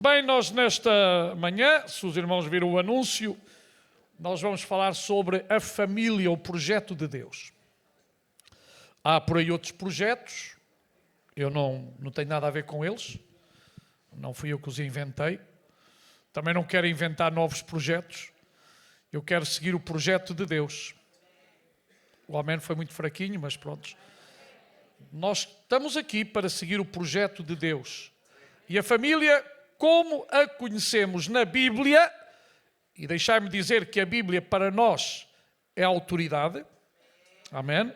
Bem, nós nesta manhã, se os irmãos viram o anúncio, nós vamos falar sobre a família, o projeto de Deus. Há por aí outros projetos, eu não tenho nada a ver com eles, não fui eu que os inventei, também não quero inventar novos projetos, eu quero seguir o projeto de Deus. O amém foi muito fraquinho, mas pronto. Nós estamos aqui para seguir o projeto de Deus. E a família, como a conhecemos na Bíblia, e deixai-me dizer que a Bíblia para nós é autoridade, amém?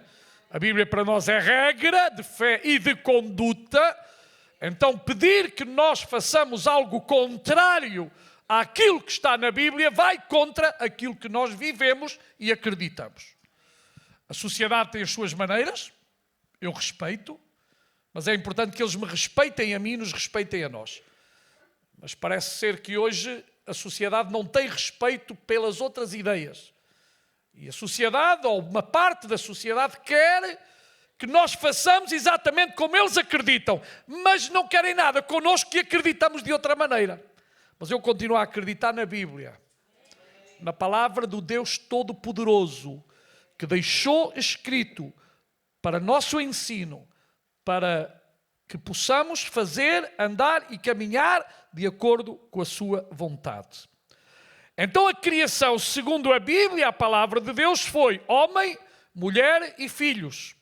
A Bíblia para nós é regra de fé e de conduta, então pedir que nós façamos algo contrário àquilo que está na Bíblia vai contra aquilo que nós vivemos e acreditamos. A sociedade tem as suas maneiras, eu respeito, mas é importante que eles me respeitem a mim e nos respeitem a nós. Mas parece ser que hoje a sociedade não tem respeito pelas outras ideias. E a sociedade, ou uma parte da sociedade, quer que nós façamos exatamente como eles acreditam, mas não querem nada connosco que acreditamos de outra maneira. Mas eu continuo a acreditar na Bíblia, na palavra do Deus Todo-Poderoso, que deixou escrito para nosso ensino, para que possamos fazer, andar e caminhar de acordo com a sua vontade. Então a criação, segundo a Bíblia, a palavra de Deus, foi homem, mulher e filhos.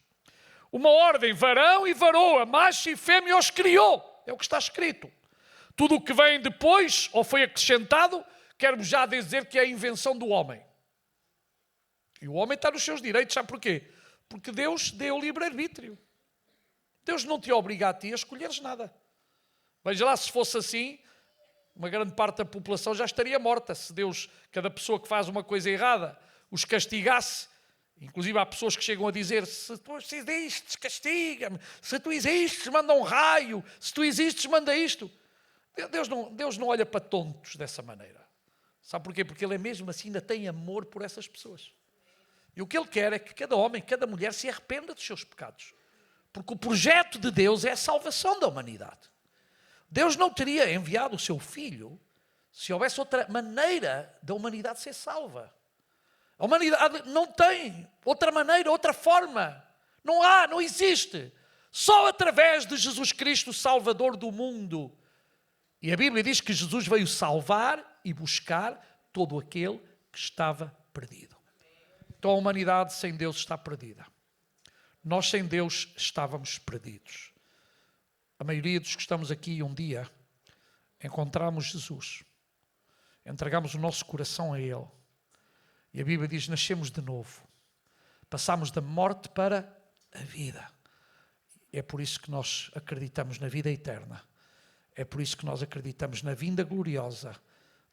Uma ordem, varão e varoa, macho e fêmea os criou. É o que está escrito. Tudo o que vem depois, ou foi acrescentado, quero já dizer que é a invenção do homem. E o homem está nos seus direitos, sabe porquê? Porque Deus deu livre-arbítrio. Deus não te obriga a ti a escolheres nada. Veja lá, se fosse assim, uma grande parte da população já estaria morta. Se Deus, cada pessoa que faz uma coisa errada, os castigasse. Inclusive há pessoas que chegam a dizer, se tu existes, castiga-me. Se tu existes, manda um raio. Se tu existes, manda isto. Deus não olha para tontos dessa maneira. Sabe porquê? Porque Ele mesmo assim ainda tem amor por essas pessoas. E o que Ele quer é que cada homem, cada mulher se arrependa dos seus pecados. Porque o projeto de Deus é a salvação da humanidade. Deus não teria enviado o seu Filho se houvesse outra maneira da humanidade ser salva. A humanidade não tem outra maneira, outra forma. Não há, não existe. Só através de Jesus Cristo, Salvador do mundo. E a Bíblia diz que Jesus veio salvar e buscar todo aquele que estava perdido. Então a humanidade sem Deus está perdida. Nós sem Deus estávamos perdidos. A maioria dos que estamos aqui um dia encontramos Jesus. Entregamos o nosso coração a Ele. E a Bíblia diz, nascemos de novo. Passamos da morte para a vida. É por isso que nós acreditamos na vida eterna. É por isso que nós acreditamos na vinda gloriosa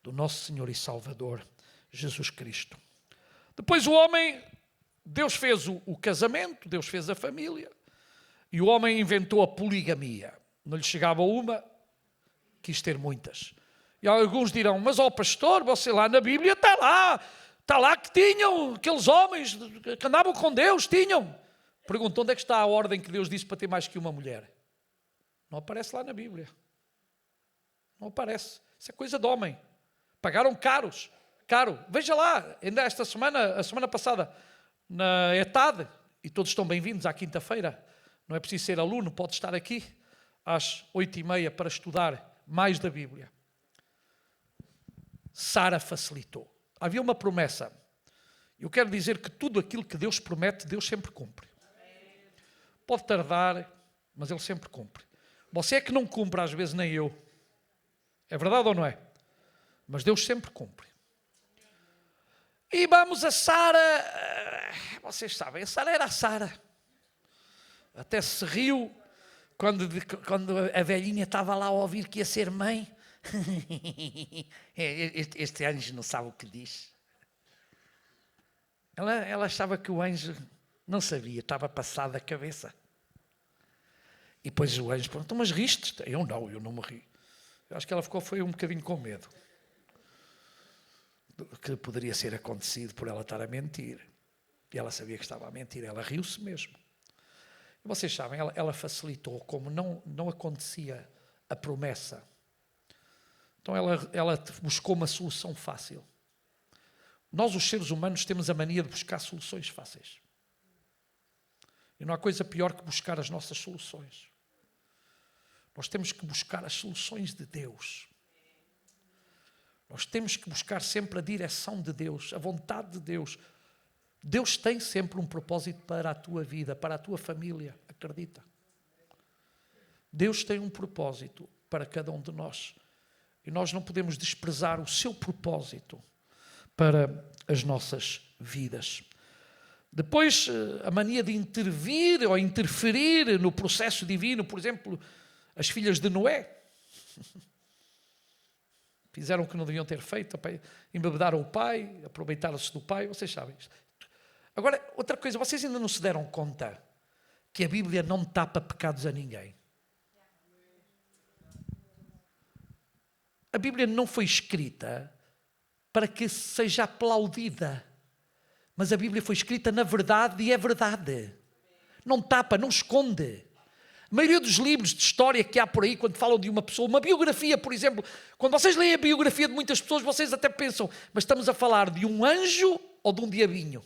do nosso Senhor e Salvador, Jesus Cristo. Depois o homem, Deus fez o casamento, Deus fez a família. E o homem inventou a poligamia. Não lhe chegava uma, quis ter muitas. E alguns dirão, mas ó pastor, você lá na Bíblia está lá que tinham, aqueles homens que andavam com Deus, tinham. Pergunto, onde é que está a ordem que Deus disse para ter mais que uma mulher? Não aparece lá na Bíblia. Não aparece. Isso é coisa de homem. Pagaram caro. Veja lá, ainda esta semana, a semana passada, na ETAD, e todos estão bem-vindos à quinta-feira, não é preciso ser aluno, pode estar aqui às 8h30 para estudar mais da Bíblia. Sara facilitou. Havia uma promessa. Eu quero dizer que tudo aquilo que Deus promete, Deus sempre cumpre. Pode tardar, mas Ele sempre cumpre. Você é que não cumpre às vezes, nem eu. É verdade ou não é? Mas Deus sempre cumpre. E vamos a Sara. Vocês sabem, a Sara era a Sara. Até se riu quando a velhinha estava lá a ouvir que ia ser mãe. Este anjo não sabe o que diz. Ela achava que o anjo não sabia, estava passado da cabeça. E depois o anjo perguntou, mas riste? Eu não me ri. Eu acho que ela foi um bocadinho com medo. Que poderia ser acontecido por ela estar a mentir. E ela sabia que estava a mentir, ela riu-se mesmo. E vocês sabem, ela facilitou, como não acontecia a promessa. Então ela buscou uma solução fácil. Nós, os seres humanos, temos a mania de buscar soluções fáceis. E não há coisa pior que buscar as nossas soluções. Nós temos que buscar as soluções de Deus. Nós temos que buscar sempre a direção de Deus, a vontade de Deus. Deus tem sempre um propósito para a tua vida, para a tua família, acredita. Deus tem um propósito para cada um de nós. E nós não podemos desprezar o seu propósito para as nossas vidas. Depois, a mania de intervir ou interferir no processo divino, por exemplo, as filhas de Noé fizeram o que não deviam ter feito, embebedaram o pai, aproveitaram-se do pai, vocês sabem. Agora, outra coisa, vocês ainda não se deram conta que a Bíblia não tapa pecados a ninguém. A Bíblia não foi escrita para que seja aplaudida, mas a Bíblia foi escrita na verdade e é verdade. Não tapa, não esconde. A maioria dos livros de história que há por aí, quando falam de uma pessoa, uma biografia, por exemplo, quando vocês leem a biografia de muitas pessoas, vocês até pensam, mas estamos a falar de um anjo ou de um diabinho?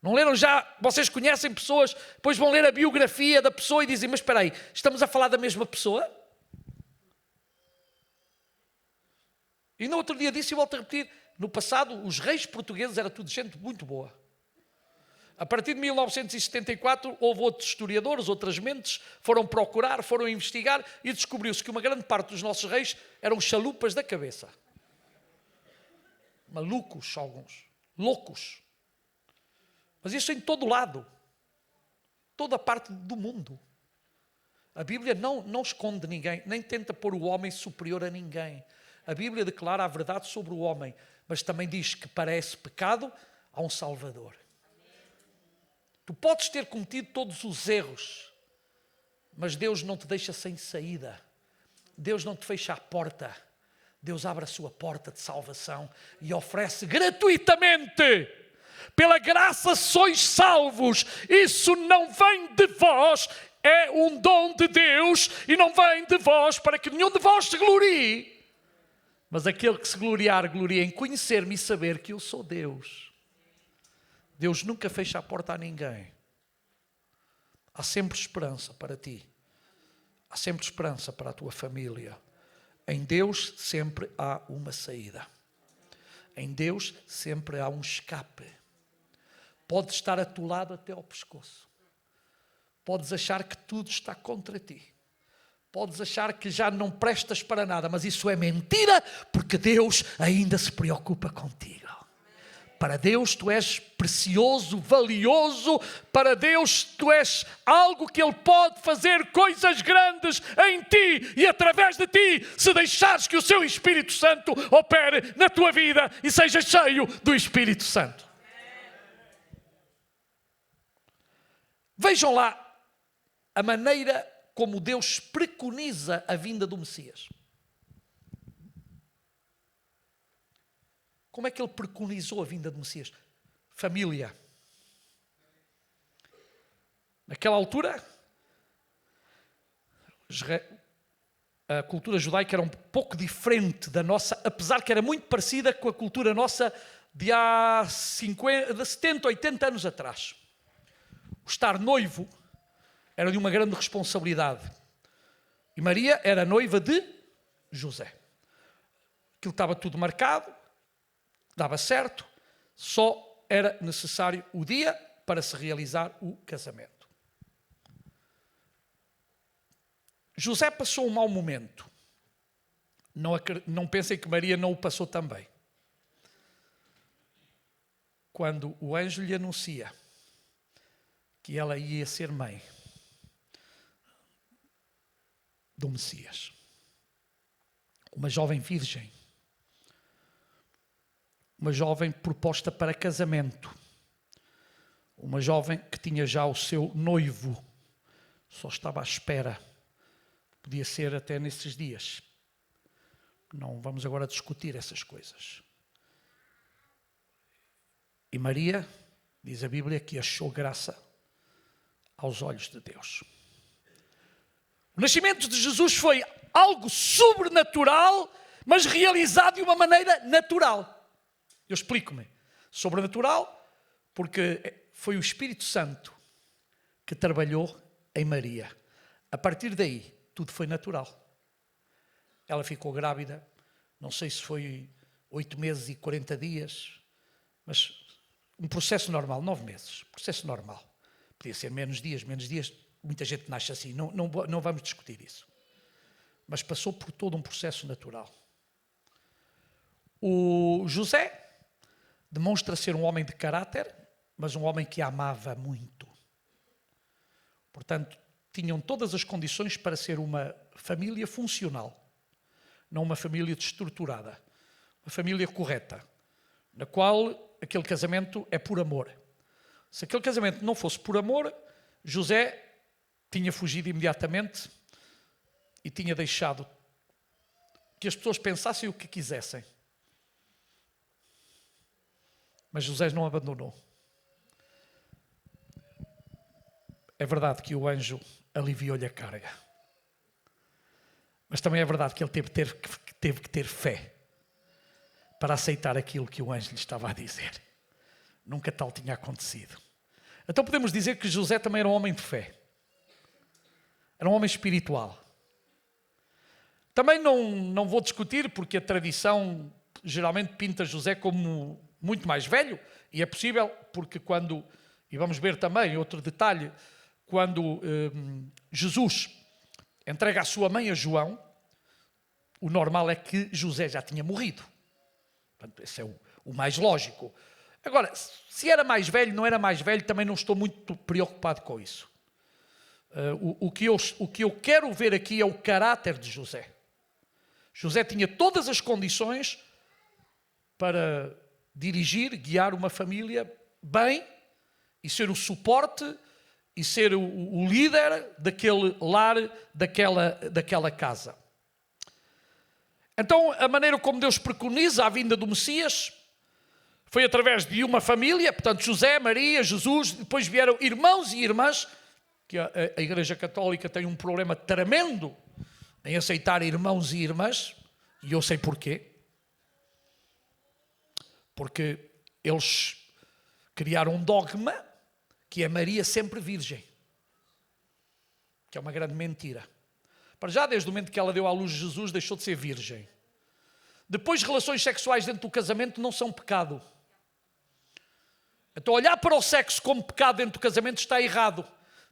Não leram já? Vocês conhecem pessoas, depois vão ler a biografia da pessoa e dizem, mas espera aí, estamos a falar da mesma pessoa? E no outro dia disse, e volto a repetir, no passado os reis portugueses era tudo gente muito boa. A partir de 1974 houve outros historiadores, outras mentes, foram procurar, foram investigar e descobriu-se que uma grande parte dos nossos reis eram chalupas da cabeça. Malucos alguns, loucos. Mas isso em todo lado, toda parte do mundo. A Bíblia não esconde ninguém, nem tenta pôr o homem superior a ninguém. A Bíblia declara a verdade sobre o homem, mas também diz que para esse pecado há um Salvador. Tu podes ter cometido todos os erros, mas Deus não te deixa sem saída. Deus não te fecha a porta. Deus abre a sua porta de salvação e oferece gratuitamente. Pela graça sois salvos. Isso não vem de vós, é um dom de Deus e não vem de vós para que nenhum de vós se glorie. Mas aquele que se gloriar, gloria em conhecer-me e saber que eu sou Deus. Deus nunca fecha a porta a ninguém. Há sempre esperança para ti. Há sempre esperança para a tua família. Em Deus sempre há uma saída. Em Deus sempre há um escape. Podes estar atolado até ao pescoço. Podes achar que tudo está contra ti. Podes achar que já não prestas para nada, mas isso é mentira, porque Deus ainda se preocupa contigo. Para Deus tu és precioso, valioso. Para Deus tu és algo que Ele pode fazer coisas grandes em ti e através de ti, se deixares que o seu Espírito Santo opere na tua vida e seja cheio do Espírito Santo. Vejam lá a maneira como Deus preconiza a vinda do Messias. Como é que Ele preconizou a vinda do Messias? Família. Naquela altura, a cultura judaica era um pouco diferente da nossa, apesar que era muito parecida com a cultura nossa de há 70, 80 anos atrás. O estar noivo era de uma grande responsabilidade. E Maria era noiva de José. Aquilo estava tudo marcado, dava certo, só era necessário o dia para se realizar o casamento. José passou um mau momento. Não pensem que Maria não o passou também. Quando o anjo lhe anuncia que ela ia ser mãe do Messias. Uma jovem virgem. Uma jovem proposta para casamento. Uma jovem que tinha já o seu noivo. Só estava à espera. Podia ser até nesses dias. Não vamos agora discutir essas coisas. E Maria, diz a Bíblia, que achou graça aos olhos de Deus. O nascimento de Jesus foi algo sobrenatural, mas realizado de uma maneira natural. Eu explico-me. Sobrenatural, porque foi o Espírito Santo que trabalhou em Maria. A partir daí, tudo foi natural. Ela ficou grávida, não sei se foi 8 meses e 40 dias, mas um processo normal, 9 meses, processo normal. Podia ser menos dias, muita gente nasce assim, não vamos discutir isso. Mas passou por todo um processo natural. O José demonstra ser um homem de caráter, mas um homem que amava muito. Portanto, tinham todas as condições para ser uma família funcional, não uma família desestruturada, uma família correta, na qual aquele casamento é por amor. Se aquele casamento não fosse por amor, José tinha fugido imediatamente e tinha deixado que as pessoas pensassem o que quisessem. Mas José não abandonou. É verdade que o anjo aliviou-lhe a carga. Mas também é verdade que ele teve que ter fé para aceitar aquilo que o anjo lhe estava a dizer. Nunca tal tinha acontecido. Então podemos dizer que José também era um homem de fé. Era um homem espiritual. Também não vou discutir, porque a tradição geralmente pinta José como muito mais velho, e é possível, porque quando, e vamos ver também outro detalhe, quando Jesus entrega a sua mãe a João, o normal é que José já tinha morrido. Portanto, esse é o mais lógico. Agora, se era mais velho, não era mais velho, também não estou muito preocupado com isso. O que eu quero ver aqui é o caráter de José. José tinha todas as condições para dirigir, guiar uma família bem e ser o suporte e ser o líder daquele lar, daquela casa. Então, a maneira como Deus preconiza a vinda do Messias foi através de uma família, portanto, José, Maria, Jesus, depois vieram irmãos e irmãs, que a Igreja Católica tem um problema tremendo em aceitar irmãos e irmãs, e eu sei porquê. Porque eles criaram um dogma que é Maria sempre virgem, que é uma grande mentira. Para já, desde o momento que ela deu à luz Jesus, deixou de ser virgem. Depois, relações sexuais dentro do casamento não são pecado. Então, olhar para o sexo como pecado dentro do casamento está errado,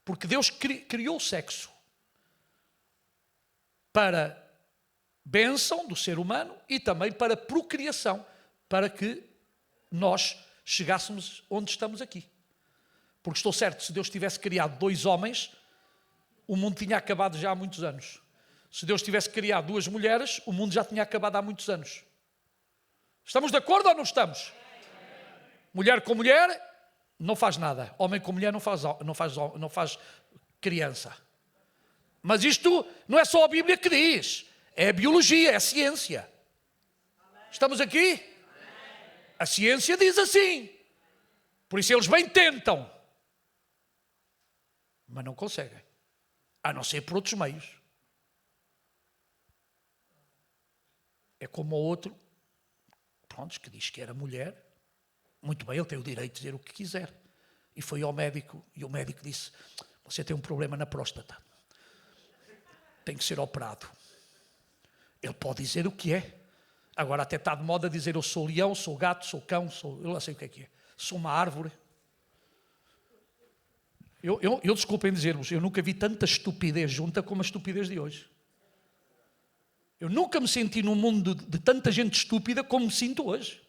porque Deus criou o sexo para bênção do ser humano e também para procriação, para que nós chegássemos onde estamos aqui. Porque estou certo, se Deus tivesse criado 2 homens, o mundo tinha acabado já há muitos anos. Se Deus tivesse criado 2 mulheres, o mundo já tinha acabado há muitos anos. Estamos de acordo ou não estamos? Mulher com mulher não faz nada. Homem com mulher não faz criança. Mas isto não é só a Bíblia que diz. É a biologia, é a ciência. Estamos aqui? A ciência diz assim. Por isso eles bem tentam. Mas não conseguem. A não ser por outros meios. É como o outro, pronto, que diz que era mulher. Muito bem, ele tem o direito de dizer o que quiser. E foi ao médico, e o médico disse: você tem um problema na próstata. Tem que ser operado. Ele pode dizer o que é. Agora até está de moda dizer: eu sou leão, sou gato, sou cão, eu não sei o que é. Sou uma árvore. Eu desculpem dizer-vos, eu nunca vi tanta estupidez junta como a estupidez de hoje. Eu nunca me senti num mundo de tanta gente estúpida como me sinto hoje.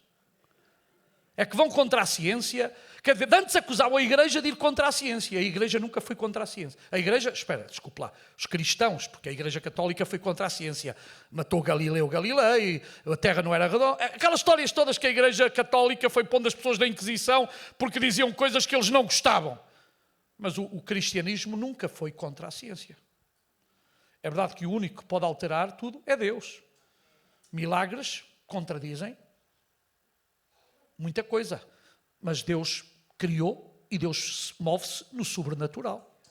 É que vão contra a ciência. Quer dizer, antes acusavam a Igreja de ir contra a ciência. A Igreja nunca foi contra a ciência. A Igreja, desculpe lá, os cristãos, porque a Igreja Católica foi contra a ciência. Matou Galileu Galilei, a Terra não era redonda. Aquelas histórias todas que a Igreja Católica foi pondo as pessoas da Inquisição porque diziam coisas que eles não gostavam. Mas o cristianismo nunca foi contra a ciência. É verdade que o único que pode alterar tudo é Deus. Milagres contradizem muita coisa. Mas Deus criou e Deus move-se no sobrenatural.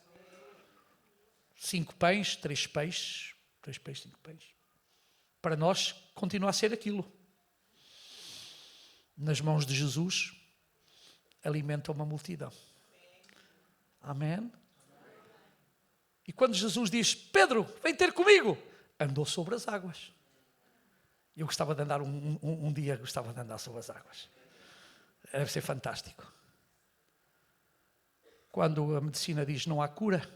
5 pães, 3 peixes. 2 peixes, 5 peixes. Para nós, continua a ser aquilo. Nas mãos de Jesus, alimenta uma multidão. Amém? E quando Jesus diz, Pedro, vem ter comigo, andou sobre as águas. Eu gostava de andar um dia, gostava de andar sobre as águas. Deve ser fantástico. Quando a medicina diz não há cura,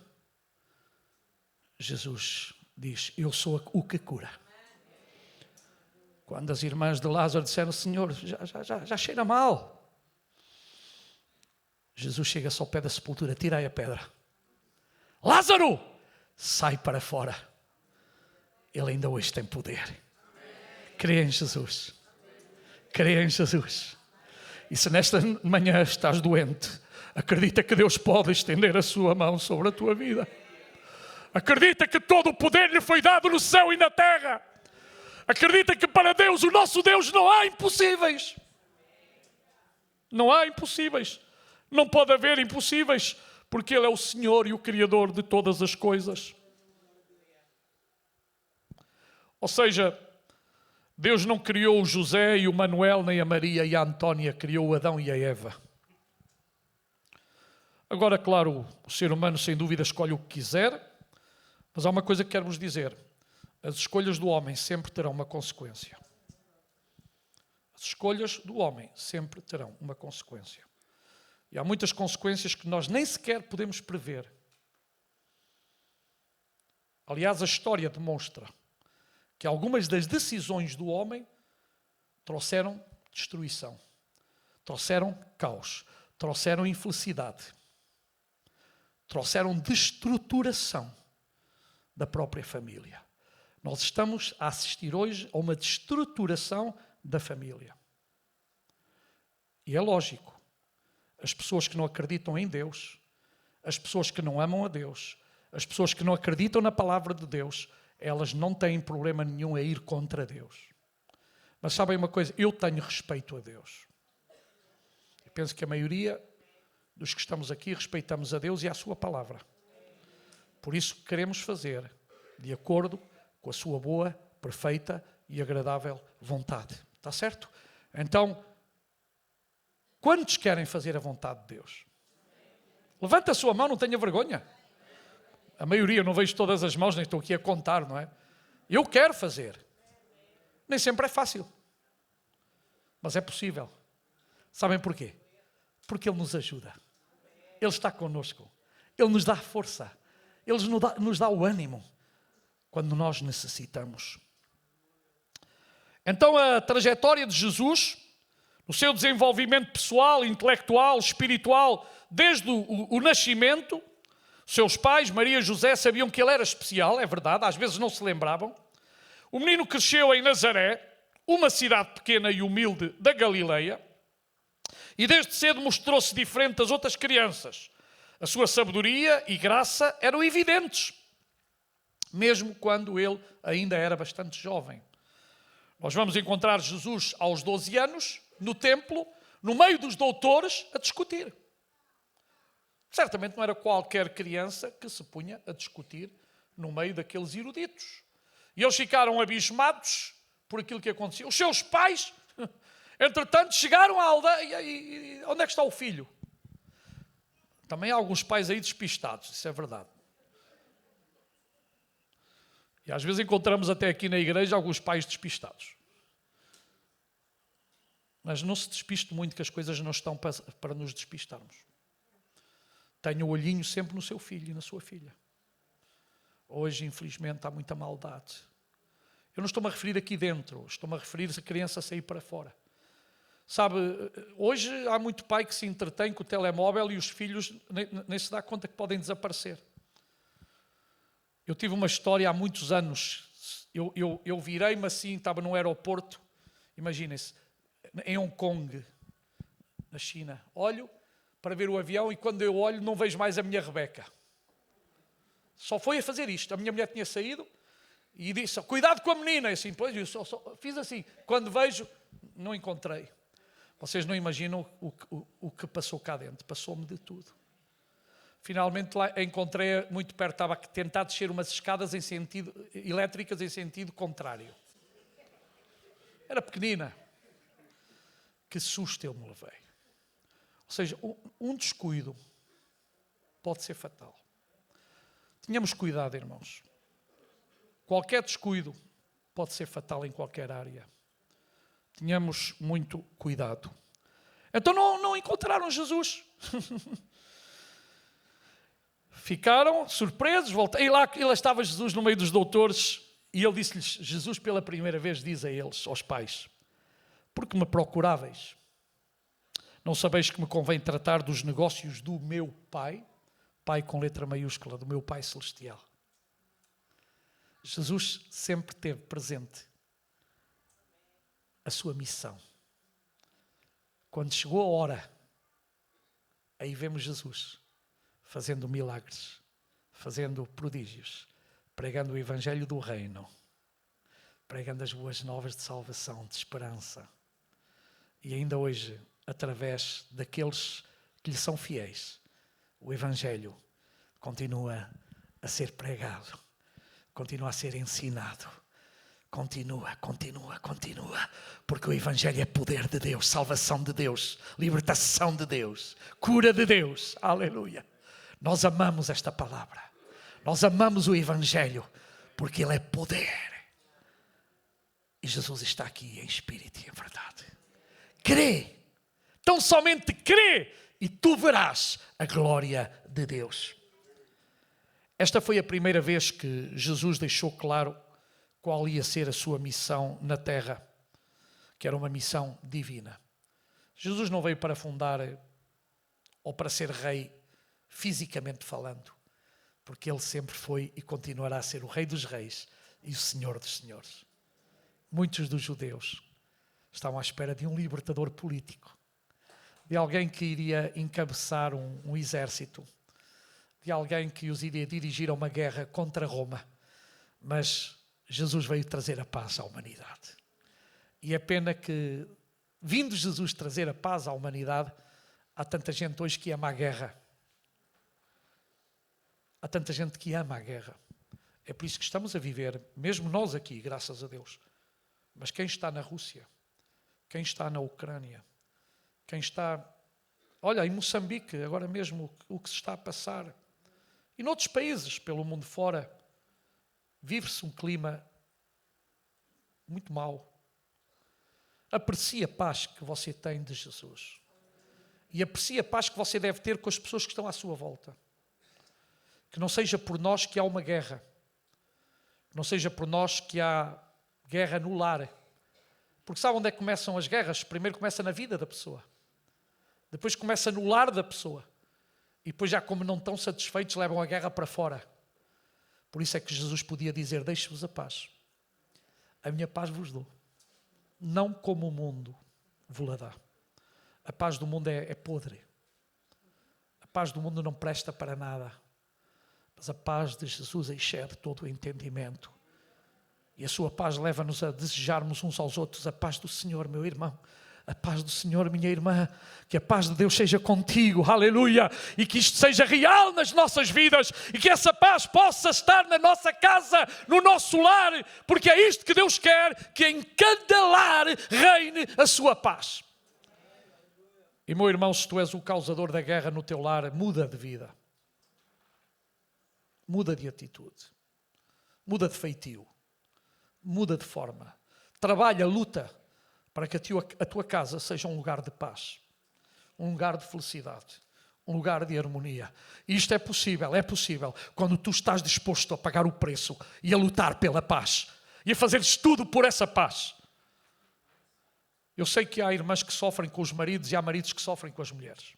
Jesus diz, eu sou o que cura. Quando as irmãs de Lázaro disseram, Senhor, já cheira mal. Jesus chega-se ao pé da sepultura, tira aí a pedra. Lázaro, sai para fora. Ele ainda hoje tem poder. Crê em Jesus. Crê em Jesus. E se nesta manhã estás doente, acredita que Deus pode estender a sua mão sobre a tua vida. Acredita que todo o poder lhe foi dado no céu e na terra. Acredita que para Deus, o nosso Deus, não há impossíveis. Não há impossíveis. Não pode haver impossíveis, porque Ele é o Senhor e o Criador de todas as coisas. Ou seja, Deus não criou o José e o Manuel, nem a Maria e a Antónia, criou o Adão e a Eva. Agora, claro, o ser humano sem dúvida escolhe o que quiser, mas há uma coisa que quero vos dizer. As escolhas do homem sempre terão uma consequência. As escolhas do homem sempre terão uma consequência. E há muitas consequências que nós nem sequer podemos prever. Aliás, a história demonstra que algumas das decisões do homem trouxeram destruição, trouxeram caos, trouxeram infelicidade, trouxeram destruturação da própria família. Nós estamos a assistir hoje a uma destruturação da família. E é lógico, as pessoas que não acreditam em Deus, as pessoas que não amam a Deus, as pessoas que não acreditam na palavra de Deus, elas não têm problema nenhum a ir contra Deus. Mas sabem uma coisa? Eu tenho respeito a Deus. Eu penso que a maioria dos que estamos aqui respeitamos a Deus e à sua palavra. Por isso queremos fazer de acordo com a sua boa, perfeita e agradável vontade. Está certo? Então, quantos querem fazer a vontade de Deus? Levanta a sua mão, não tenha vergonha. A maioria, não vejo todas as mãos, nem estou aqui a contar, não é? Eu quero fazer. Nem sempre é fácil. Mas é possível. Sabem porquê? Porque Ele nos ajuda. Ele está connosco. Ele nos dá força. Ele nos dá o ânimo quando nós necessitamos. Então a trajetória de Jesus, no seu desenvolvimento pessoal, intelectual, espiritual, desde o nascimento, seus pais, Maria e José, sabiam que ele era especial, é verdade, às vezes não se lembravam. O menino cresceu em Nazaré, uma cidade pequena e humilde da Galileia, e desde cedo mostrou-se diferente das outras crianças. A sua sabedoria e graça eram evidentes, mesmo quando ele ainda era bastante jovem. Nós vamos encontrar Jesus aos 12 anos, no templo, no meio dos doutores, a discutir. Certamente não era qualquer criança que se punha a discutir no meio daqueles eruditos. E eles ficaram abismados por aquilo que acontecia. Os seus pais, entretanto, chegaram à aldeia e onde é que está o filho? Também há alguns pais aí despistados, isso é verdade. E às vezes encontramos até aqui na igreja alguns pais despistados. Mas não se despiste muito, que as coisas não estão para nos despistarmos. Tenha o olhinho sempre no seu filho e na sua filha. Hoje, infelizmente, há muita maldade. Eu não estou-me a referir aqui dentro, estou-me a referir a criança a sair para fora. Sabe, hoje há muito pai que se entretém com o telemóvel e os filhos nem se dá conta que podem desaparecer. Eu tive uma história há muitos anos. Eu virei-me assim, estava num aeroporto, imaginem-se, em Hong Kong, na China. Olho para ver o avião e quando eu olho não vejo mais a minha Rebeca. Só foi a fazer isto. A minha mulher tinha saído e disse, cuidado com a menina. E assim, pois, eu só fiz assim. Quando vejo, não encontrei. Vocês não imaginam o que passou cá dentro. Passou-me de tudo. Finalmente lá encontrei muito perto, estava a tentar descer umas escadas elétricas em sentido contrário. Era pequenina. Que susto eu me levei. Ou seja, um descuido pode ser fatal. Tenhamos cuidado, irmãos. Qualquer descuido pode ser fatal em qualquer área. Tenhamos muito cuidado. Então não encontraram Jesus. Ficaram surpresos, voltaram. E lá estava Jesus no meio dos doutores e ele disse-lhes, Jesus pela primeira vez diz a eles, aos pais, porque me procuráveis? Não sabeis que me convém tratar dos negócios do meu Pai? Pai com letra maiúscula, do meu Pai Celestial. Jesus sempre teve presente a sua missão. Quando chegou a hora, aí vemos Jesus fazendo milagres, fazendo prodígios, pregando o Evangelho do Reino, pregando as boas novas de salvação, de esperança. E ainda hoje, através daqueles que lhe são fiéis, o Evangelho continua a ser pregado, continua a ser ensinado. Continua, porque o Evangelho é poder de Deus, salvação de Deus, libertação de Deus, cura de Deus, aleluia. Nós amamos esta palavra, nós amamos o Evangelho, porque ele é poder. E Jesus está aqui em espírito e em verdade. Crê, tão somente crê, e tu verás a glória de Deus. Esta foi a primeira vez que Jesus deixou claro qual ia ser a sua missão na terra, que era uma missão divina. Jesus não veio para fundar ou para ser rei, fisicamente falando, porque ele sempre foi e continuará a ser o Rei dos Reis e o Senhor dos Senhores. Muitos dos judeus estavam à espera de um libertador político, de alguém que iria encabeçar um exército, de alguém que os iria dirigir a uma guerra contra Roma. Mas Jesus veio trazer a paz à humanidade. E é pena que, vindo Jesus trazer a paz à humanidade, há tanta gente hoje que ama a guerra. Há tanta gente que ama a guerra. É por isso que estamos a viver, mesmo nós aqui, graças a Deus. Mas quem está na Rússia? Quem está na Ucrânia? Quem está... Olha, em Moçambique, agora mesmo, o que se está a passar. E noutros países, pelo mundo fora, vive-se um clima muito mau. Aprecie a paz que você tem de Jesus. E aprecie a paz que você deve ter com as pessoas que estão à sua volta. Que não seja por nós que há uma guerra. Que não seja por nós que há guerra no lar. Porque sabe onde é que começam as guerras? Primeiro começa na vida da pessoa. Depois começa no lar da pessoa. E depois já como não estão satisfeitos, levam a guerra para fora. Por isso é que Jesus podia dizer, deixe-vos a paz. A minha paz vos dou. Não como o mundo vos dá. A paz do mundo é podre. A paz do mundo não presta para nada. Mas a paz de Jesus excede todo o entendimento. E a sua paz leva-nos a desejarmos uns aos outros a paz do Senhor, meu irmão. A paz do Senhor, minha irmã. Que a paz de Deus seja contigo, aleluia. E que isto seja real nas nossas vidas. E que essa paz possa estar na nossa casa, no nosso lar. Porque é isto que Deus quer, que em cada lar reine a sua paz. E meu irmão, se tu és o causador da guerra no teu lar, muda de vida. Muda de atitude. Muda de feitio. Muda de forma. Trabalha, luta, para que a tua casa seja um lugar de paz, um lugar de felicidade, um lugar de harmonia. E isto é possível, quando tu estás disposto a pagar o preço e a lutar pela paz e a fazeres tudo por essa paz. Eu sei que há irmãs que sofrem com os maridos e há maridos que sofrem com as mulheres.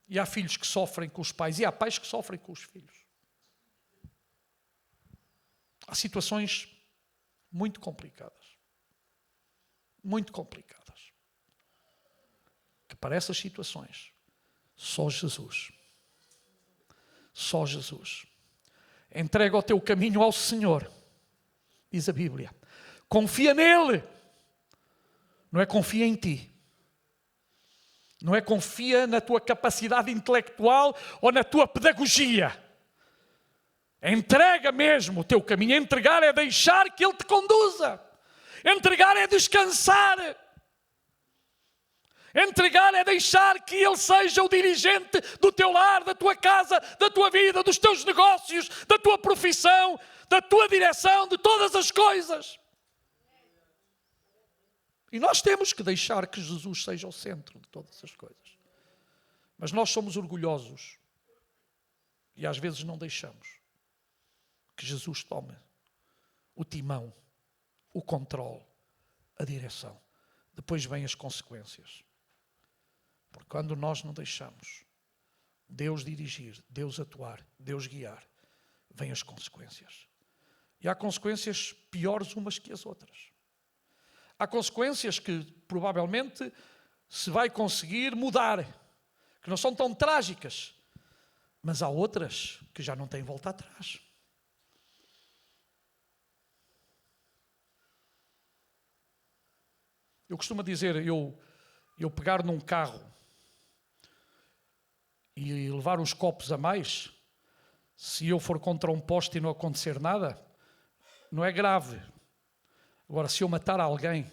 E há filhos que sofrem com os pais e há pais que sofrem com os filhos. Há situações muito complicadas. Muito complicadas. Que para essas situações, só Jesus. Só Jesus. Entrega o teu caminho ao Senhor. Diz a Bíblia. Confia nele. Não é confia em ti. Não é confia na tua capacidade intelectual ou na tua pedagogia. Entrega mesmo o teu caminho. Entregar é deixar que Ele te conduza. Entregar é descansar. Entregar é deixar que Ele seja o dirigente do teu lar, da tua casa, da tua vida, dos teus negócios, da tua profissão, da tua direção, de todas as coisas. E nós temos que deixar que Jesus seja o centro de todas as coisas. Mas nós somos orgulhosos e às vezes não deixamos que Jesus tome o timão, o controle, a direção. Depois vêm as consequências. Porque quando nós não deixamos Deus dirigir, Deus atuar, Deus guiar, vêm as consequências. E há consequências piores umas que as outras. Há consequências que provavelmente se vai conseguir mudar, que não são tão trágicas, mas há outras que já não têm volta atrás. Eu costumo dizer, eu pegar num carro e levar uns copos a mais, se eu for contra um poste e não acontecer nada, não é grave. Agora, se eu matar alguém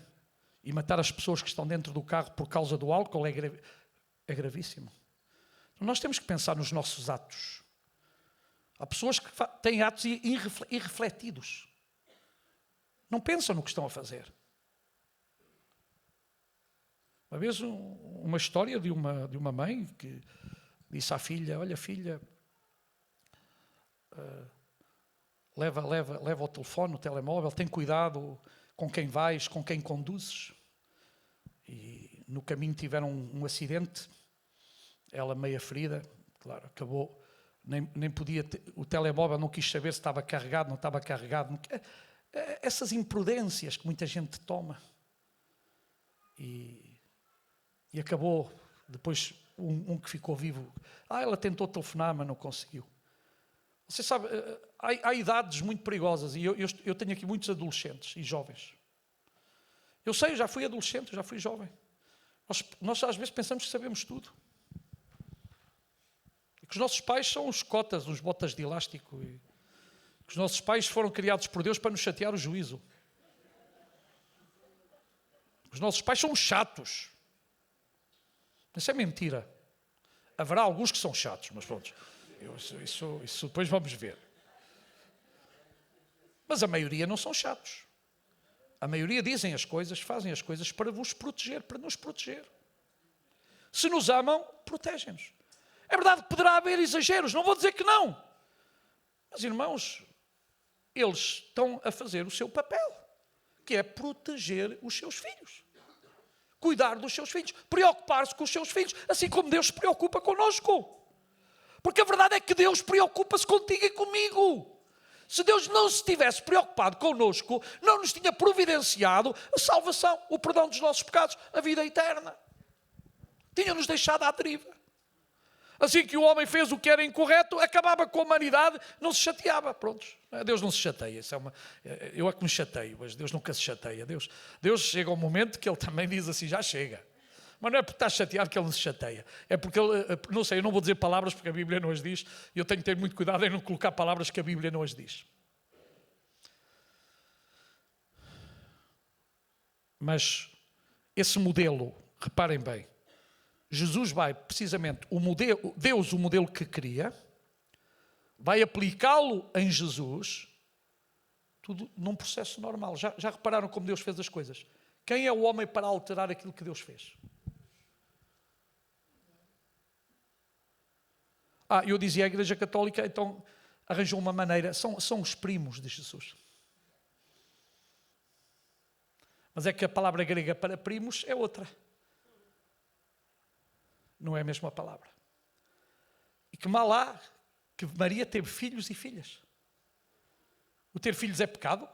e matar as pessoas que estão dentro do carro por causa do álcool, é gravíssimo. Então, nós temos que pensar nos nossos atos. Há pessoas que têm atos irrefletidos. Não pensam no que estão a fazer. Uma vez uma história de uma mãe que disse à filha, olha filha, leva o telefone, o telemóvel, tem cuidado com quem vais, com quem conduzes. E no caminho tiveram um acidente, ela meia ferida, claro, acabou, nem podia, o telemóvel não quis saber se estava carregado, não estava carregado. Essas imprudências que muita gente toma. E acabou, depois um que ficou vivo, ela tentou telefonar, mas não conseguiu. Você sabe, há idades muito perigosas, e eu tenho aqui muitos adolescentes e jovens. Eu sei, já fui adolescente, já fui jovem. Nós às vezes pensamos que sabemos tudo. E que os nossos pais são os cotas, os botas de elástico. E que os nossos pais foram criados por Deus para nos chatear o juízo. Os nossos pais são chatos. Isso é mentira. Haverá alguns que são chatos, mas pronto. Isso depois vamos ver. Mas a maioria não são chatos. A maioria dizem as coisas, fazem as coisas para vos proteger, para nos proteger. Se nos amam, protegem-nos. É verdade que poderá haver exageros, não vou dizer que não. Mas, irmãos, eles estão a fazer o seu papel, que é proteger os seus filhos. Cuidar dos seus filhos, preocupar-se com os seus filhos, assim como Deus se preocupa connosco. Porque a verdade é que Deus preocupa-se contigo e comigo. Se Deus não se tivesse preocupado connosco, não nos tinha providenciado a salvação, o perdão dos nossos pecados, a vida eterna. Tinha-nos deixado à deriva. Assim que o homem fez o que era incorreto, acabava com a humanidade, não se chateava. Prontos. Deus não se chateia. Eu é que me chateio, mas Deus nunca se chateia. Deus chega um momento que Ele também diz assim, já chega. Mas não é porque está chateado que Ele não se chateia. É porque Ele, não sei, eu não vou dizer palavras porque a Bíblia não as diz. E eu tenho que ter muito cuidado em não colocar palavras que a Bíblia não as diz. Mas esse modelo, reparem bem, Jesus vai precisamente, Deus o modelo que cria, vai aplicá-lo em Jesus, tudo num processo normal. Já repararam como Deus fez as coisas? Quem é o homem para alterar aquilo que Deus fez? Eu dizia a Igreja Católica, então arranjou uma maneira, são os primos de Jesus. Mas é que a palavra grega para primos é outra. Não é a mesma palavra. E que mal há que Maria teve filhos e filhas. O ter filhos é pecado?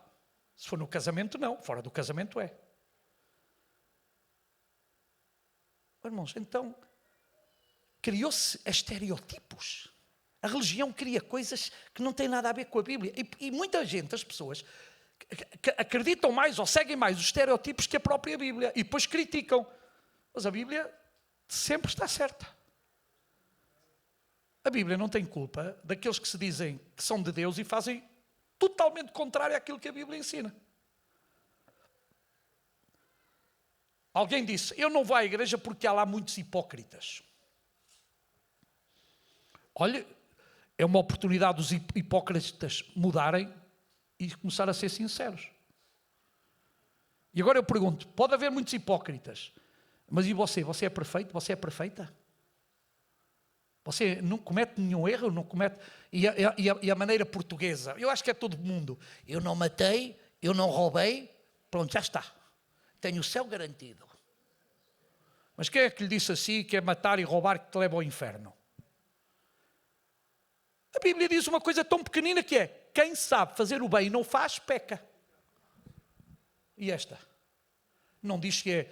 Se for no casamento, não. Fora do casamento é. Irmãos, então, criou-se estereotipos. A religião cria coisas que não têm nada a ver com a Bíblia. E muita gente, as pessoas, que acreditam mais ou seguem mais os estereotipos que a própria Bíblia. E depois criticam. Mas a Bíblia sempre está certa. A Bíblia não tem culpa daqueles que se dizem que são de Deus e fazem totalmente contrário àquilo que a Bíblia ensina. Alguém disse, eu não vou à igreja porque há lá muitos hipócritas. Olha, é uma oportunidade dos hipócritas mudarem e começar a ser sinceros. E agora eu pergunto, pode haver muitos hipócritas, mas e você? Você é perfeito? Você é perfeita? Você não comete nenhum erro? Não comete... E a maneira portuguesa? Eu acho que é todo mundo. Eu não matei, eu não roubei, pronto, já está. Tenho o céu garantido. Mas quem é que lhe disse assim que é matar e roubar que te leva ao inferno? A Bíblia diz uma coisa tão pequenina que é, quem sabe fazer o bem e não faz, peca. E esta? Não diz que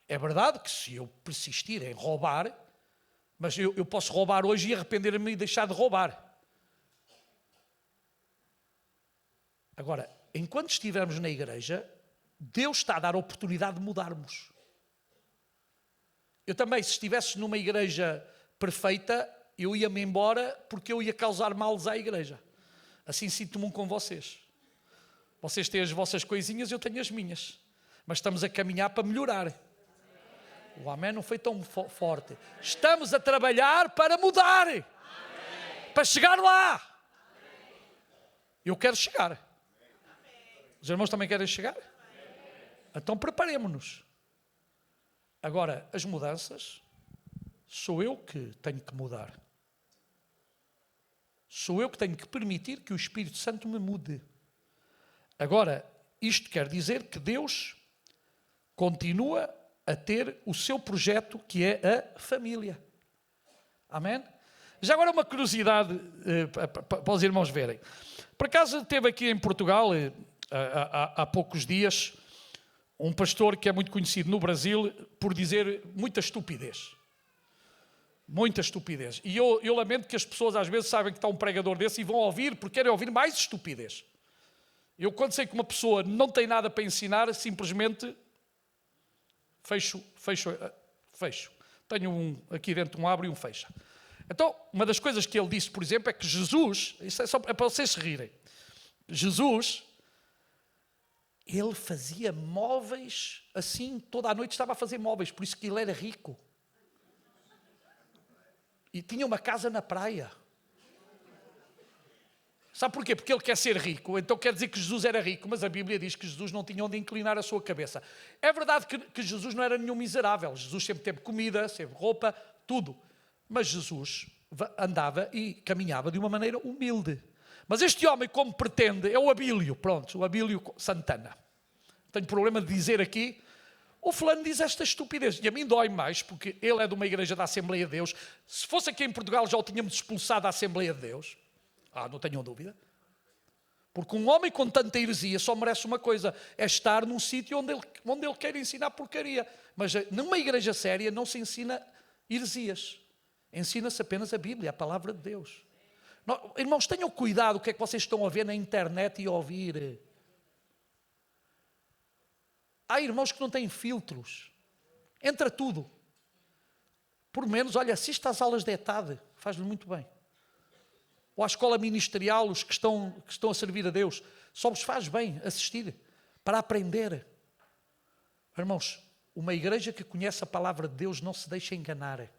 é verdade que se eu persistir em roubar, mas eu posso roubar hoje e arrepender-me e deixar de roubar. Agora, enquanto estivermos na igreja, Deus está a dar a oportunidade de mudarmos. Eu também, se estivesse numa igreja perfeita, eu ia-me embora porque eu ia causar males à igreja. Assim sinto-me um com vocês. Vocês têm as vossas coisinhas, eu tenho as minhas. Mas estamos a caminhar para melhorar. O amém não foi tão forte. Estamos a trabalhar para mudar. Amém. Para chegar lá. Amém. Eu quero chegar. Amém. Os irmãos também querem chegar? Amém. Então preparemos-nos. Agora, as mudanças, sou eu que tenho que mudar. Sou eu que tenho que permitir que o Espírito Santo me mude. Agora, isto quer dizer que Deus continua a ter o seu projeto, que é a família. Amém? Já agora uma curiosidade para os irmãos verem. Por acaso teve aqui em Portugal, há poucos dias, um pastor que é muito conhecido no Brasil por dizer muita estupidez. Muita estupidez. E eu lamento que as pessoas às vezes sabem que está um pregador desse e vão ouvir porque querem ouvir mais estupidez. Eu quando sei que uma pessoa não tem nada para ensinar, simplesmente fecho. Tenho aqui dentro um abre e um fecha. Então, uma das coisas que ele disse, por exemplo, é que Jesus, isso é só para vocês se rirem, Jesus, ele fazia móveis assim, toda a noite estava a fazer móveis, por isso que ele era rico. E tinha uma casa na praia. Sabe porquê? Porque ele quer ser rico, então quer dizer que Jesus era rico, mas a Bíblia diz que Jesus não tinha onde inclinar a sua cabeça. É verdade que Jesus não era nenhum miserável, Jesus sempre teve comida, sempre roupa, tudo. Mas Jesus andava e caminhava de uma maneira humilde. Mas este homem, como pretende, é o Abílio, pronto, o Abílio Santana. Tenho problema de dizer aqui, o fulano diz esta estupidez, e a mim dói mais, porque ele é de uma igreja da Assembleia de Deus. Se fosse aqui em Portugal já o tínhamos expulsado da Assembleia de Deus. Não tenham dúvida. Porque um homem com tanta heresia só merece uma coisa, é estar num sítio onde ele quer ensinar porcaria. Mas numa igreja séria não se ensina heresias. Ensina-se apenas a Bíblia, a palavra de Deus. Não, irmãos, tenham cuidado o que é que vocês estão a ver na internet e a ouvir. Há irmãos que não têm filtros. Entra tudo. Por menos, olha, assista às aulas de ETAD, faz-lhe muito bem. Ou à escola ministerial, os que estão a servir a Deus. Só vos faz bem assistir, para aprender. Irmãos, uma igreja que conhece a palavra de Deus não se deixa enganar.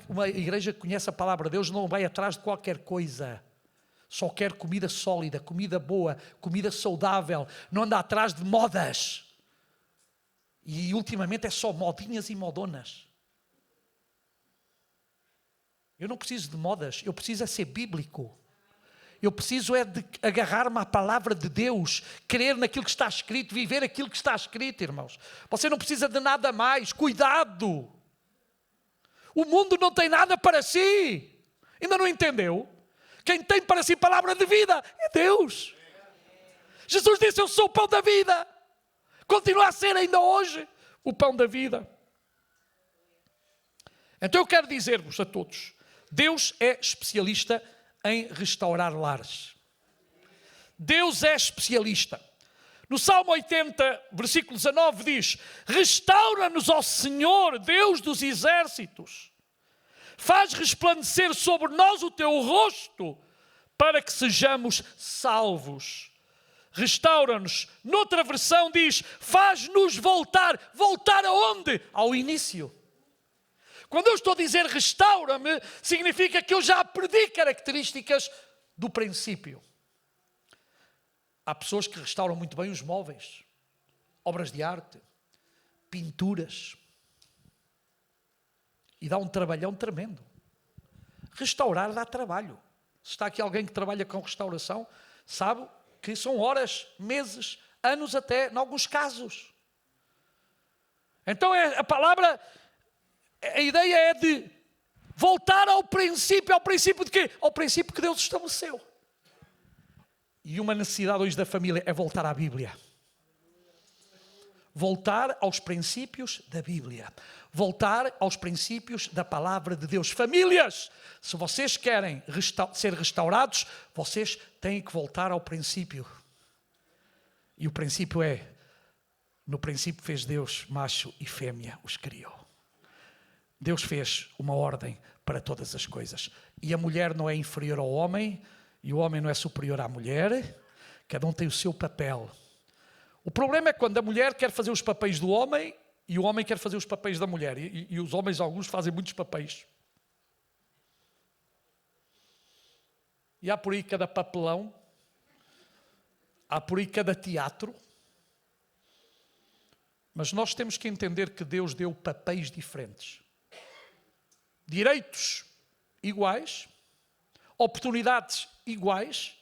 Uma igreja que conhece a palavra de Deus não vai atrás de qualquer coisa. Só quer comida sólida, comida boa, comida saudável. Não anda atrás de modas. E ultimamente é só modinhas e modonas. Eu não preciso de modas, eu preciso é ser bíblico. Eu preciso é de agarrar-me à palavra de Deus, crer naquilo que está escrito, viver aquilo que está escrito, irmãos. Você não precisa de nada mais, cuidado. O mundo não tem nada para si. Ainda não entendeu? Quem tem para si palavra de vida é Deus. Jesus disse, eu sou o pão da vida. Continua a ser ainda hoje o pão da vida. Então eu quero dizer-vos a todos, Deus é especialista em restaurar lares. Deus é especialista. No Salmo 80, versículo 19 diz: restaura-nos, ó Senhor, Deus dos exércitos. Faz resplandecer sobre nós o teu rosto, para que sejamos salvos. Restaura-nos. Noutra versão diz: faz-nos voltar. Voltar aonde? Ao início. Quando eu estou a dizer restaura-me, significa que eu já perdi características do princípio. Há pessoas que restauram muito bem os móveis, obras de arte, pinturas. E dá um trabalhão tremendo. Restaurar dá trabalho. Se está aqui alguém que trabalha com restauração, sabe que são horas, meses, anos até, em alguns casos. Então a palavra, a ideia é de voltar ao princípio de quê? Ao princípio que Deus estabeleceu. E uma necessidade hoje da família é voltar à Bíblia. Voltar aos princípios da Bíblia. Voltar aos princípios da palavra de Deus. Famílias, se vocês querem ser restaurados, vocês têm que voltar ao princípio. E o princípio é: no princípio fez Deus macho e fêmea, os criou. Deus fez uma ordem para todas as coisas. E a mulher não é inferior ao homem, e o homem não é superior à mulher. Cada um tem o seu papel. O problema é quando a mulher quer fazer os papéis do homem e o homem quer fazer os papéis da mulher. E os homens, alguns, fazem muitos papéis. E há por aí cada papelão. Há por aí cada teatro. Mas nós temos que entender que Deus deu papéis diferentes. Direitos iguais. Oportunidades iguais.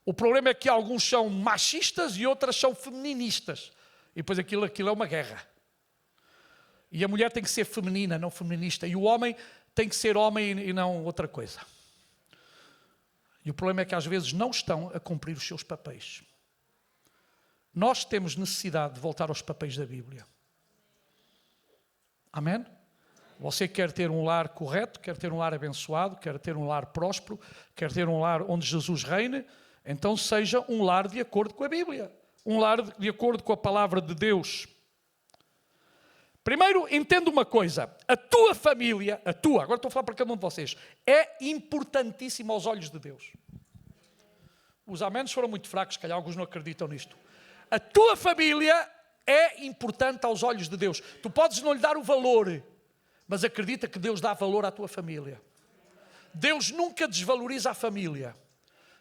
O problema é que alguns são machistas e outras são feministas. E depois aquilo é uma guerra. E a mulher tem que ser feminina, não feminista. E o homem tem que ser homem e não outra coisa. E o problema é que às vezes não estão a cumprir os seus papéis. Nós temos necessidade de voltar aos papéis da Bíblia. Amém? Você quer ter um lar correto, quer ter um lar abençoado, quer ter um lar próspero, quer ter um lar onde Jesus reine, então seja um lar de acordo com a Bíblia. Um lar de acordo com a palavra de Deus. Primeiro, entenda uma coisa. A tua família, agora estou a falar para cada um de vocês, é importantíssima aos olhos de Deus. Os améns foram muito fracos, se calhar alguns não acreditam nisto. A tua família é importante aos olhos de Deus. Tu podes não lhe dar o valor, mas acredita que Deus dá valor à tua família. Deus nunca desvaloriza a família.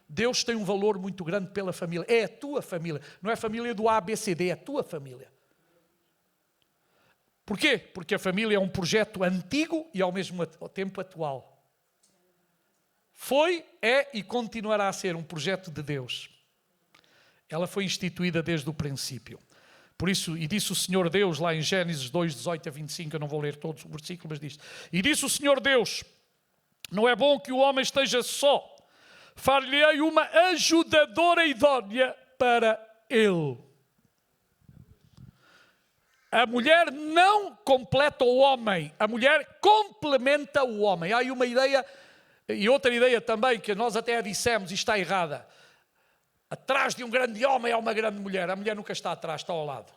Deus tem um valor muito grande pela família. É a tua família. Não é a família do A, B, C, D. É a tua família. Porquê? Porque a família é um projeto antigo e ao mesmo tempo atual. Foi, é e continuará a ser um projeto de Deus. Ela foi instituída desde o princípio. Por isso, e disse o Senhor Deus, lá em Gênesis 2, 18 a 25, eu não vou ler todos os versículos, mas diz: e disse o Senhor Deus, não é bom que o homem esteja só, far-lhe-ei uma ajudadora idónea para ele. A mulher não completa o homem, a mulher complementa o homem. Há aí uma ideia, e outra ideia também, que nós até a dissemos e está errada. Atrás de um grande homem há uma grande mulher. A mulher nunca está atrás, está ao lado.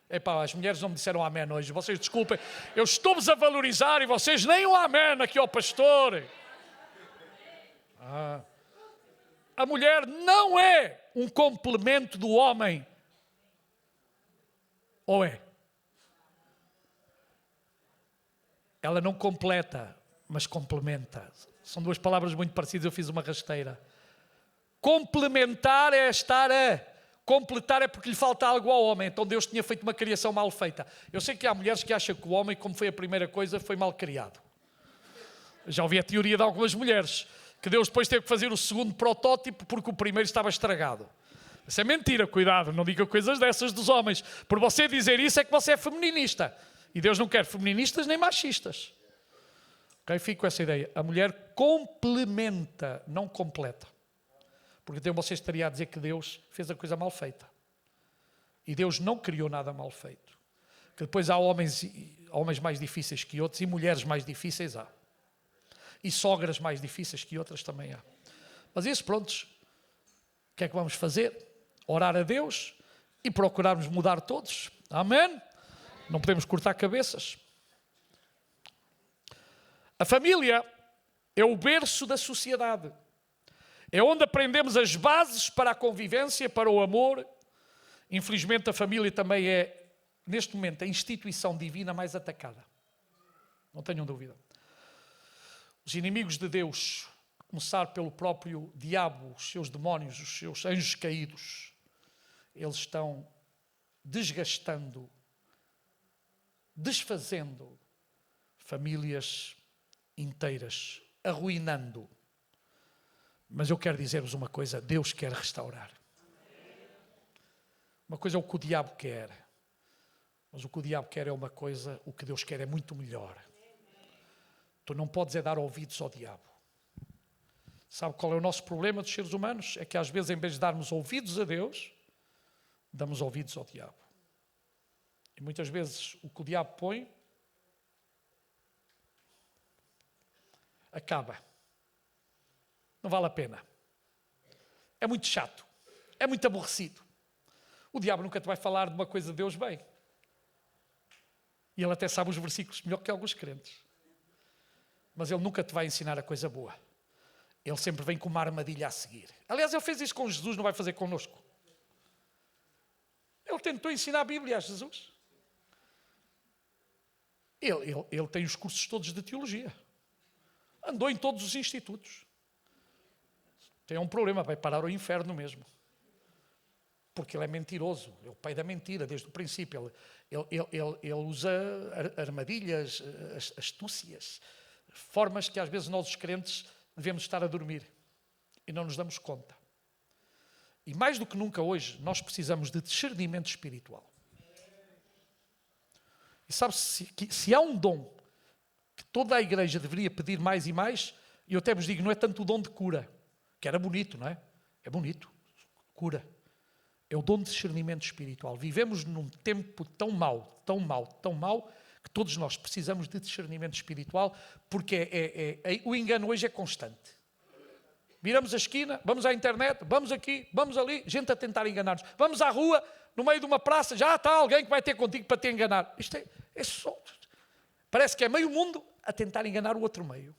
Epá, as mulheres não me disseram amém hoje. Vocês desculpem, eu estou-vos a valorizar e vocês nem um amém aqui ao pastor. A mulher não é um complemento do homem. Ou é? Ela não completa, mas complementa. São duas palavras muito parecidas, eu fiz uma rasteira. Complementar é estar a... Completar é porque lhe falta algo ao homem. Então Deus tinha feito uma criação mal feita. Eu sei que há mulheres que acham que o homem, como foi a primeira coisa, foi mal criado. Já ouvi a teoria de algumas mulheres, que Deus depois teve que fazer o segundo protótipo porque o primeiro estava estragado. Isso é mentira, cuidado, não diga coisas dessas dos homens. Por você dizer isso é que você é feminista. E Deus não quer feministas nem machistas. Ok, fico com essa ideia. A mulher complementa, não completa. Porque então você estaria a dizer que Deus fez a coisa mal feita. E Deus não criou nada mal feito. Que depois há homens mais difíceis que outros e mulheres mais difíceis há. E sogras mais difíceis que outras também há. Mas isso, prontos, o que é que vamos fazer? orar a Deus e procurarmos mudar todos. Amém? Não podemos cortar cabeças. A família é o berço da sociedade. É onde aprendemos as bases para a convivência, para o amor. Infelizmente, a família também é, neste momento, a instituição divina mais atacada. Não tenham dúvida. Os inimigos de Deus, a começar pelo próprio diabo, os seus demónios, os seus anjos caídos, eles estão desgastando, desfazendo famílias inteiras, arruinando. Mas eu quero dizer-vos uma coisa, Deus quer restaurar. Uma coisa é o que o diabo quer, mas o que o diabo quer é uma coisa, o que Deus quer é muito melhor. Tu não podes dar ouvidos ao diabo. Sabe qual é o nosso problema dos seres humanos? É que às vezes, em vez de darmos ouvidos a Deus, damos ouvidos ao diabo. E muitas vezes o que o diabo põe acaba. Não vale a pena. É muito chato. É muito aborrecido. O diabo nunca te vai falar de uma coisa de Deus bem. E ele até sabe os versículos melhor que alguns crentes. Mas ele nunca te vai ensinar a coisa boa. Ele sempre vem com uma armadilha a seguir. Aliás, ele fez isso com Jesus, não vai fazer connosco. Ele tentou ensinar a Bíblia a Jesus. Ele tem os cursos todos de teologia. Andou em todos os institutos. Tem um problema, vai parar ao inferno mesmo. Porque ele é mentiroso, é o pai da mentira desde o princípio. Ele usa armadilhas, astúcias, formas que às vezes nós os crentes devemos estar a dormir e não nos damos conta. E mais do que nunca hoje, nós precisamos de discernimento espiritual. E sabe-se que se há um dom que toda a igreja deveria pedir mais e mais, e eu até vos digo, não é tanto o dom de cura, que era bonito, não é? É bonito, cura. É o dom de discernimento espiritual. Vivemos num tempo tão mau, tão mau, tão mau, que todos nós precisamos de discernimento espiritual, porque o engano hoje é constante. Viramos a esquina, vamos à internet, vamos aqui, vamos ali, gente a tentar enganar-nos. Vamos à rua, no meio de uma praça, já está alguém que vai ter contigo para te enganar. Isto é só... Parece que é meio mundo a tentar enganar o outro meio.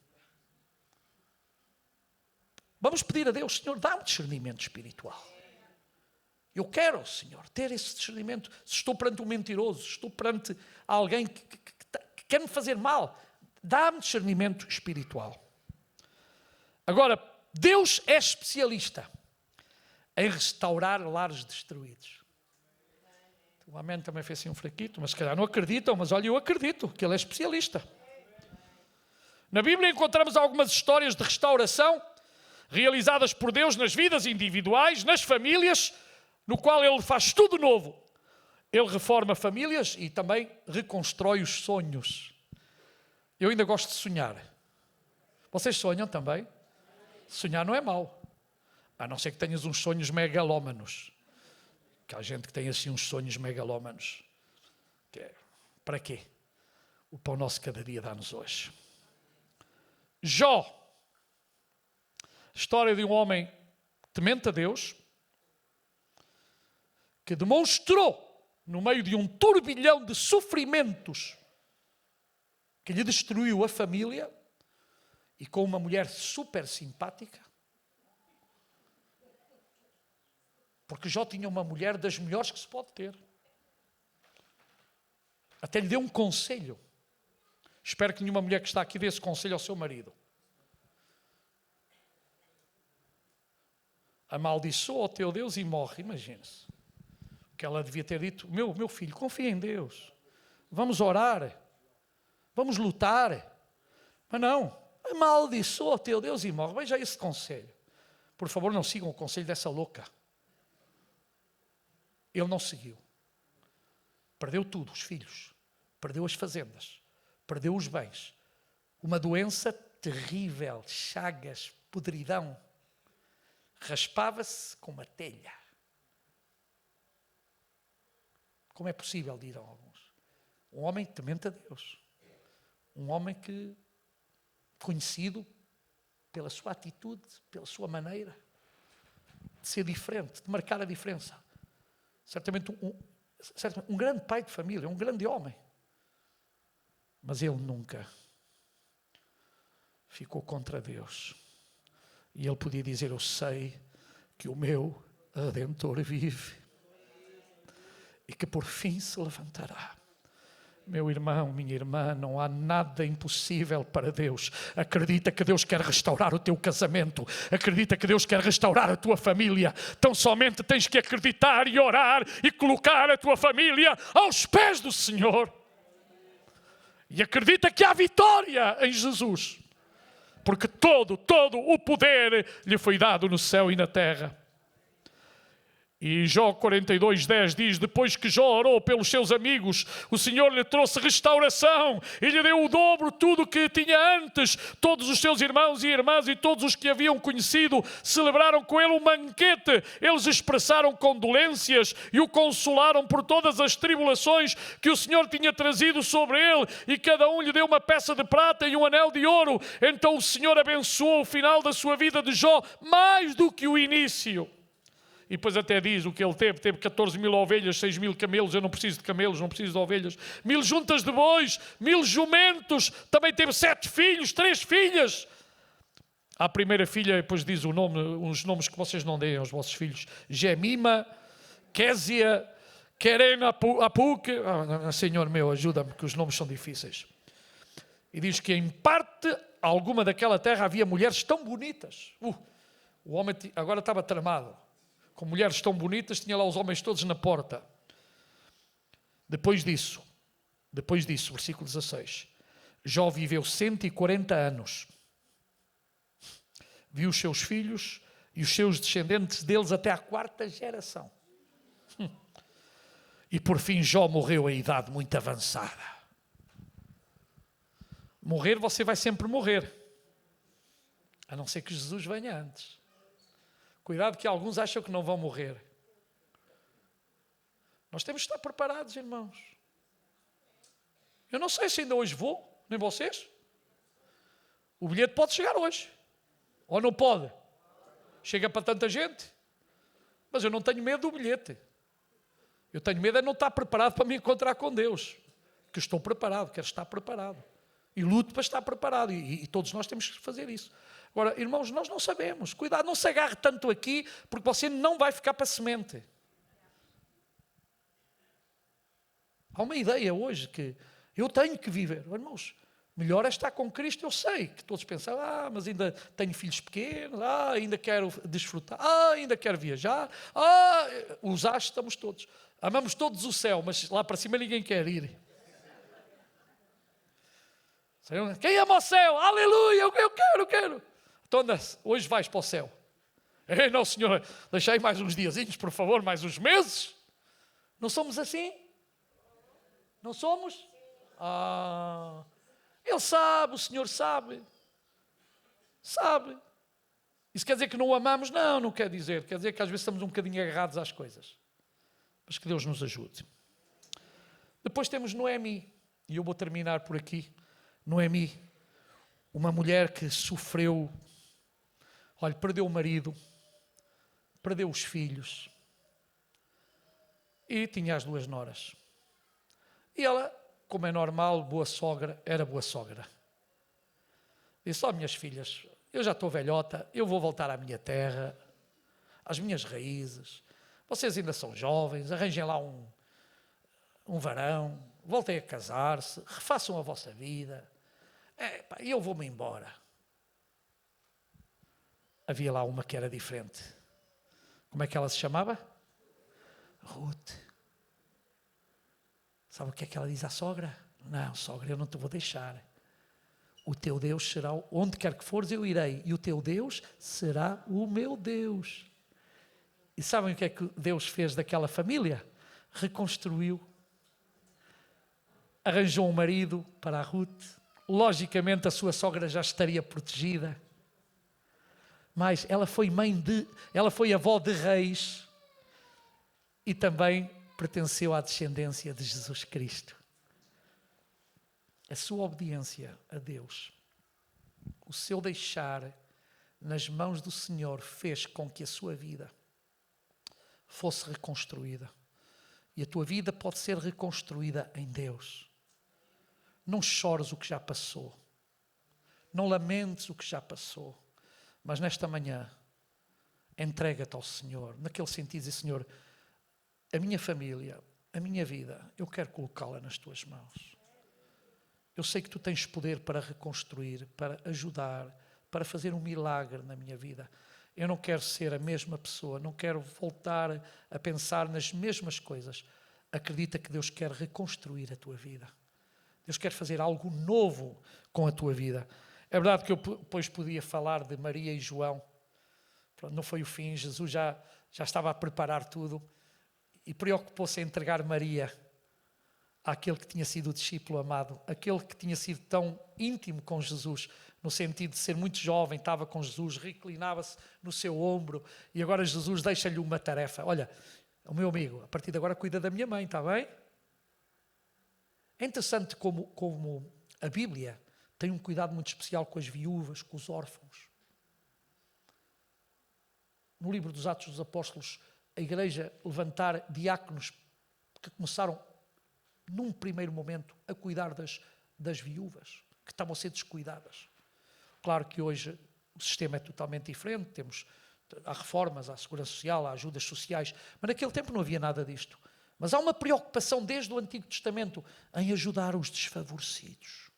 Vamos pedir a Deus, Senhor, dá-me discernimento espiritual. Eu quero, Senhor, ter esse discernimento. Se estou perante um mentiroso, se estou perante alguém que quer me fazer mal, dá-me discernimento espiritual. Agora, Deus é especialista em restaurar lares destruídos. O amém também fez assim um fraquito, mas se calhar não acreditam, mas olha, eu acredito que ele é especialista. Na Bíblia encontramos algumas histórias de restauração realizadas por Deus nas vidas individuais, nas famílias, no qual ele faz tudo novo. Ele reforma famílias e também reconstrói os sonhos. Eu ainda gosto de sonhar. Vocês sonham também? Sonhar não é mau. A não ser que tenhas uns sonhos megalómanos. Que há gente que tem assim uns sonhos megalómanos. Para quê? O pão nosso cada dia dá-nos hoje. Jó. História de um homem temente a Deus, que demonstrou, no meio de um turbilhão de sofrimentos, que lhe destruiu a família, e com uma mulher super simpática, porque Jó tinha uma mulher das melhores que se pode ter. Até lhe deu um conselho. Espero que nenhuma mulher que está aqui dê esse conselho ao seu marido. Amaldiçoa o teu Deus e morre, imagine-se. Que ela devia ter dito, meu filho, confia em Deus. Vamos orar. Vamos lutar. Mas não. Amaldiçoa o teu Deus e morre. Veja esse conselho. Por favor, não sigam o conselho dessa louca. Ele não seguiu. Perdeu tudo, os filhos. Perdeu as fazendas. Perdeu os bens. Uma doença terrível. Chagas, podridão. Raspava-se com uma telha. Como é possível, dirão alguns. Um homem temente a Deus. Um homem que, conhecido pela sua atitude, pela sua maneira. de ser diferente, de marcar a diferença. Certamente um grande pai de família, um grande homem. Mas ele nunca ficou contra Deus. E ele podia dizer, eu sei que o meu Redentor vive e que por fim se levantará. Meu irmão, minha irmã, não há nada impossível para Deus. Acredita que Deus quer restaurar o teu casamento. Acredita que Deus quer restaurar a tua família. Tão somente tens que acreditar e orar e colocar a tua família aos pés do Senhor. E acredita que há vitória em Jesus. Porque todo o poder lhe foi dado no céu e na terra. E Jó 42:10 diz, depois que Jó orou pelos seus amigos, o Senhor lhe trouxe restauração e lhe deu o dobro tudo o que tinha antes. Todos os seus irmãos e irmãs e todos os que haviam conhecido celebraram com ele um banquete. Eles expressaram condolências e o consolaram por todas as tribulações que o Senhor tinha trazido sobre ele, e cada um lhe deu uma peça de prata e um anel de ouro. Então o Senhor abençoou o final da sua vida de Jó mais do que o início. E depois até diz o que ele teve. Teve 14.000 ovelhas, 6.000 camelos. Eu não preciso de camelos, não preciso de ovelhas. 1.000 juntas de bois, 1.000 jumentos. Também teve 7 filhos, 3 filhas. À primeira filha, depois diz uns nomes que vocês não deem aos vossos filhos. Gemima, Késia, Queren Apuk. Senhor meu, ajuda-me, que os nomes são difíceis. E diz que em parte alguma daquela terra havia mulheres tão bonitas. O homem agora estava tramado. Com mulheres tão bonitas, tinha lá os homens todos na porta. Depois disso, versículo 16, Jó viveu 140 anos. Viu os seus filhos e os seus descendentes deles até à 4ª geração. E por fim Jó morreu a idade muito avançada. Morrer, você vai sempre morrer. A não ser que Jesus venha antes. Cuidado que alguns acham que não vão morrer. Nós temos que estar preparados, irmãos. Eu não sei se ainda hoje vou, nem vocês. O bilhete pode chegar hoje. Ou não pode? Chega para tanta gente. Mas eu não tenho medo do bilhete. Eu tenho medo de não estar preparado para me encontrar com Deus. Que estou preparado, quero estar preparado. E luto para estar preparado. E todos nós temos que fazer isso. Agora, irmãos, nós não sabemos. Cuidado, não se agarre tanto aqui, porque você não vai ficar para semente. Há uma ideia hoje que eu tenho que viver. Irmãos, melhor é estar com Cristo. Eu sei que todos pensam, mas ainda tenho filhos pequenos, ainda quero desfrutar, ainda quero viajar, os estamos todos. Amamos todos o céu, mas lá para cima ninguém quer ir. Quem ama o céu? Aleluia, eu quero. Então anda, hoje vais para o céu. Não, Senhor, deixai mais uns diazinhos, por favor, mais uns meses. Não somos assim? Não somos? Ele sabe, o Senhor sabe. Sabe. Isso quer dizer que não o amamos? Não, não quer dizer. Quer dizer que às vezes estamos um bocadinho agarrados às coisas. Mas que Deus nos ajude. Depois temos Noemi. E eu vou terminar por aqui. Noemi, uma mulher que sofreu, perdeu o marido, perdeu os filhos e tinha as 2 noras. E ela, como é normal, boa sogra, era boa sogra. Disse, minhas filhas, eu já estou velhota, eu vou voltar à minha terra, às minhas raízes. Vocês ainda são jovens, arranjem lá um varão, voltem a casar-se, refaçam a vossa vida. E eu vou-me embora. Havia lá uma que era diferente. Como é que ela se chamava? Ruth. Sabe o que é que ela diz à sogra? Não, sogra, eu não te vou deixar. O teu Deus será, onde quer que fores eu irei, e o teu Deus será o meu Deus. E sabem o que é que Deus fez daquela família? Reconstruiu. Arranjou um marido para a Ruth. Logicamente a sua sogra já estaria protegida. Mas ela foi ela foi avó de reis e também pertenceu à descendência de Jesus Cristo. A sua obediência a Deus, o seu deixar nas mãos do Senhor fez com que a sua vida fosse reconstruída. E a tua vida pode ser reconstruída em Deus. Não chores o que já passou. Não lamentes o que já passou. Mas nesta manhã, entrega-te ao Senhor. Naquele sentido, dizer, Senhor, a minha família, a minha vida, eu quero colocá-la nas tuas mãos. Eu sei que tu tens poder para reconstruir, para ajudar, para fazer um milagre na minha vida. Eu não quero ser a mesma pessoa, não quero voltar a pensar nas mesmas coisas. Acredita que Deus quer reconstruir a tua vida. Deus quer fazer algo novo com a tua vida. É verdade que eu depois podia falar de Maria e João. Não foi o fim, Jesus já estava a preparar tudo e preocupou-se em entregar Maria àquele que tinha sido o discípulo amado, aquele que tinha sido tão íntimo com Jesus, no sentido de ser muito jovem, estava com Jesus, reclinava-se no seu ombro e agora Jesus deixa-lhe uma tarefa. Olha, o meu amigo, a partir de agora cuida da minha mãe, está bem? É interessante como a Bíblia tem um cuidado muito especial com as viúvas, com os órfãos. No livro dos Atos dos Apóstolos, a igreja levantar diáconos que começaram, num primeiro momento, a cuidar das viúvas, que estavam a ser descuidadas. Claro que hoje o sistema é totalmente diferente, há reformas, há segurança social, há ajudas sociais, mas naquele tempo não havia nada disto. Mas há uma preocupação desde o Antigo Testamento em ajudar os desfavorecidos.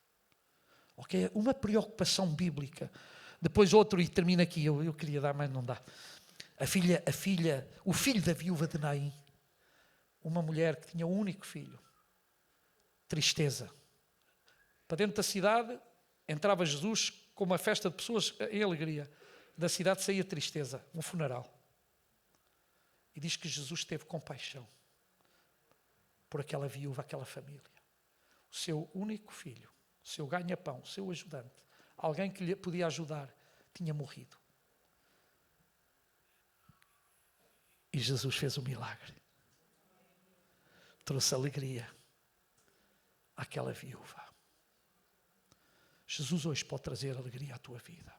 Okay? Uma preocupação bíblica. Depois outro, e termino aqui, eu queria dar, mas não dá. O filho da viúva de Naim, uma mulher que tinha um único filho. Tristeza. Para dentro da cidade entrava Jesus com uma festa de pessoas em alegria. Da cidade saía tristeza, um funeral. E diz que Jesus teve compaixão por aquela viúva, aquela família. O seu único filho, o seu ganha-pão, o seu ajudante, alguém que lhe podia ajudar, tinha morrido. E Jesus fez um milagre. Trouxe alegria àquela viúva. Jesus hoje pode trazer alegria à tua vida.